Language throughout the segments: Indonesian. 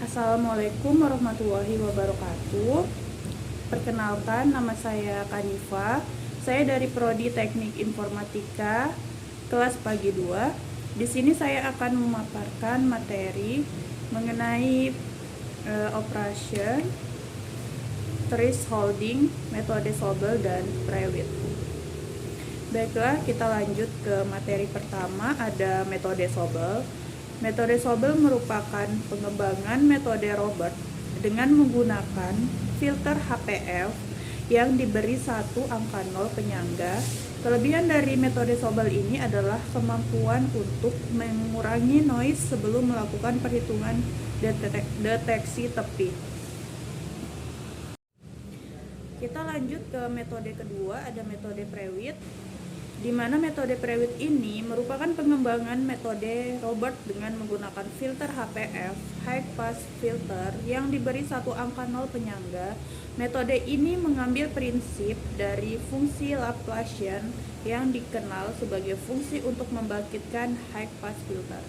Assalamualaikum warahmatullahi wabarakatuh. Perkenalkan, nama saya Kanifa. Saya dari Prodi Teknik Informatika kelas pagi 2. Di sini saya akan memaparkan materi mengenai operation, thresholding, metode Sobel dan Prewitt. Baiklah, kita lanjut ke materi pertama, ada metode Sobel. Metode Sobel merupakan pengembangan metode Robert dengan menggunakan filter HPF yang diberi satu angka 0 penyangga. Kelebihan dari metode Sobel ini adalah kemampuan untuk mengurangi noise sebelum melakukan perhitungan deteksi tepi. Kita lanjut ke metode kedua, ada metode Prewitt, di mana metode Prewitt ini merupakan pengembangan metode Robert dengan menggunakan filter HPF, High Pass Filter, yang diberi satu angka 0 penyangga. Metode ini mengambil prinsip dari fungsi Laplacian yang dikenal sebagai fungsi untuk membangkitkan High Pass Filter.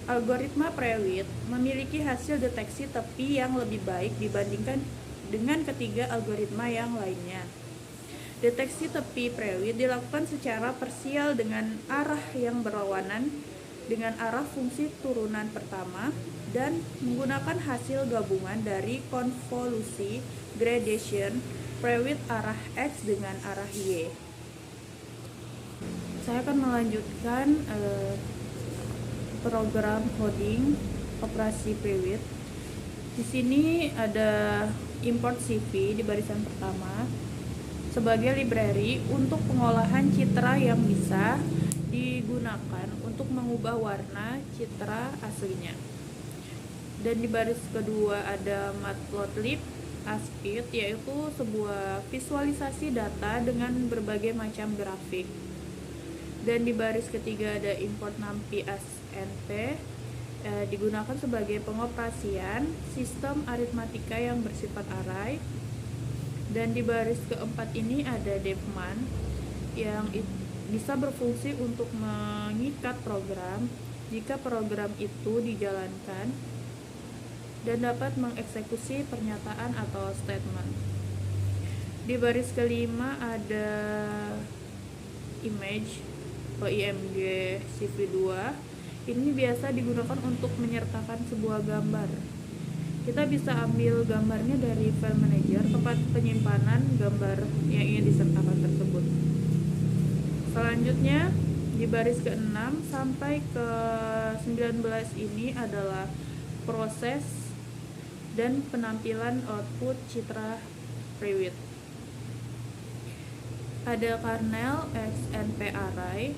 Algoritma Prewitt memiliki hasil deteksi tepi yang lebih baik dibandingkan dengan ketiga algoritma yang lainnya. Deteksi tepi Prewitt dilakukan secara parsial dengan arah yang berlawanan dengan arah fungsi turunan pertama dan menggunakan hasil gabungan dari konvolusi gradation Prewitt arah X dengan arah Y. Saya akan melanjutkan program coding operasi Prewitt. Di sini ada import CV di barisan pertama sebagai library untuk pengolahan citra yang bisa digunakan untuk mengubah warna citra aslinya. Dan di baris kedua ada Matplotlib ASPID, yaitu sebuah visualisasi data dengan berbagai macam grafik. Dan di baris ketiga ada import numpy asnp, digunakan sebagai pengoperasian sistem aritmatika yang bersifat array. Dan di baris keempat ini ada devman yang bisa berfungsi untuk mengikat program jika program itu dijalankan dan dapat mengeksekusi pernyataan atau statement. Di baris kelima ada image PIMG CV2. Ini biasa digunakan untuk menyertakan sebuah gambar. Kita bisa ambil gambarnya dari file manager, tempat penyimpanan gambar yang ingin disertakan tersebut. Selanjutnya di baris ke-6 sampai ke 19 ini adalah proses dan penampilan output citra Prewitt. Ada kernel XNP array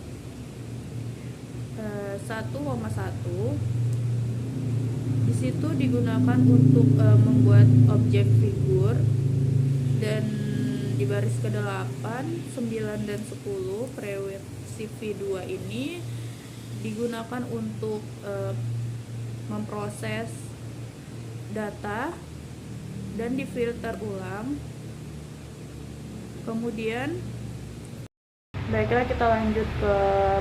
1,1. Di situ digunakan untuk membuat objek figur. Dan di baris ke-8, 9 dan 10 Prewitt CV2 ini digunakan untuk memproses data dan difilter ulang. Kemudian baiklah, kita lanjut ke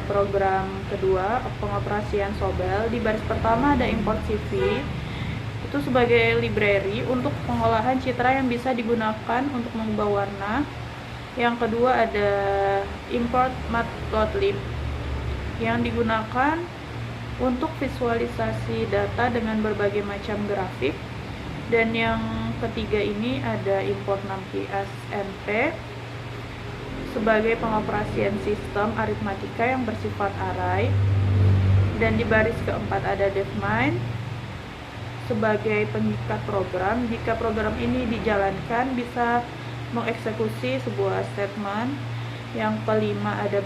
program kedua, pengoperasian Sobel. Di baris pertama ada import CV, itu sebagai library untuk pengolahan citra yang bisa digunakan untuk mengubah warna. Yang kedua ada import matplotlib yang digunakan untuk visualisasi data dengan berbagai macam grafik. Dan yang ketiga ini ada import numpy asnp sebagai pengoperasian sistem aritmatika yang bersifat array. Dan di baris keempat ada devmin sebagai pengikat program. Jika program ini dijalankan bisa mengeksekusi sebuah statement. Yang kelima ada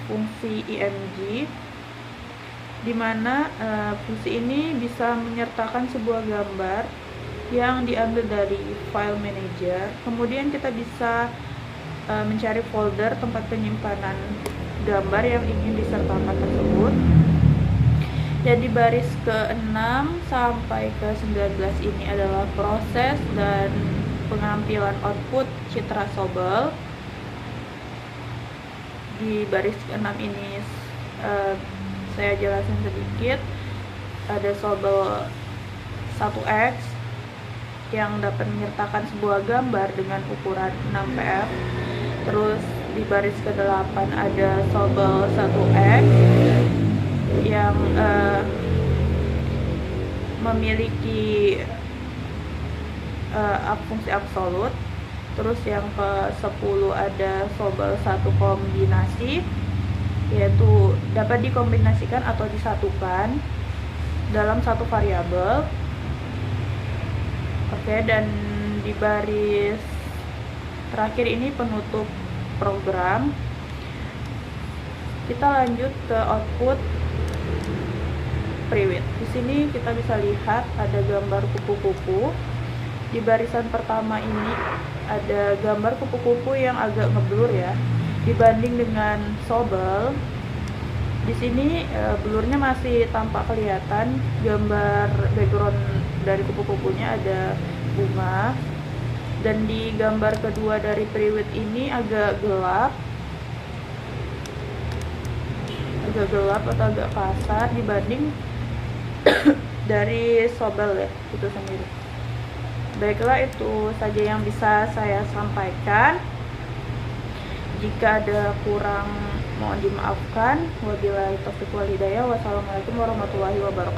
fungsi img, di mana fungsi ini bisa menyertakan sebuah gambar yang diambil dari file manager. Kemudian kita bisa mencari folder tempat penyimpanan gambar yang ingin disertakan tersebut. Dan di baris ke-6 sampai ke 19 ini adalah proses dan pengambilan output citra Sobel. Di baris ke-6 ini saya jelasin sedikit. Ada Sobel 1x yang dapat menyertakan sebuah gambar dengan ukuran 6 pf. Terus di baris ke-8 ada sobel 1x yang memiliki fungsi absolut. Terus yang ke-10 ada sobel 1 kombinasi, yaitu dapat dikombinasikan atau disatukan dalam satu variabel. Oke, dan di baris terakhir ini penutup program. Kita lanjut ke output Priwit. Di sini kita bisa lihat ada gambar kupu-kupu. Di barisan pertama ini ada gambar kupu-kupu yang agak ngeblur ya, dibanding dengan sobel. Di sini blurnya masih tampak kelihatan. Gambar background dari kupu-kupunya ada bunga, dan di gambar kedua dari Priwit ini agak gelap atau agak kasar dibanding dari sobel ya itu sendiri. Baiklah, itu saja yang bisa saya sampaikan. Jika ada kurang mohon dimaafkan. Wabillahi taufiq wal hidayah. Wassalamualaikum warahmatullahi wabarakatuh.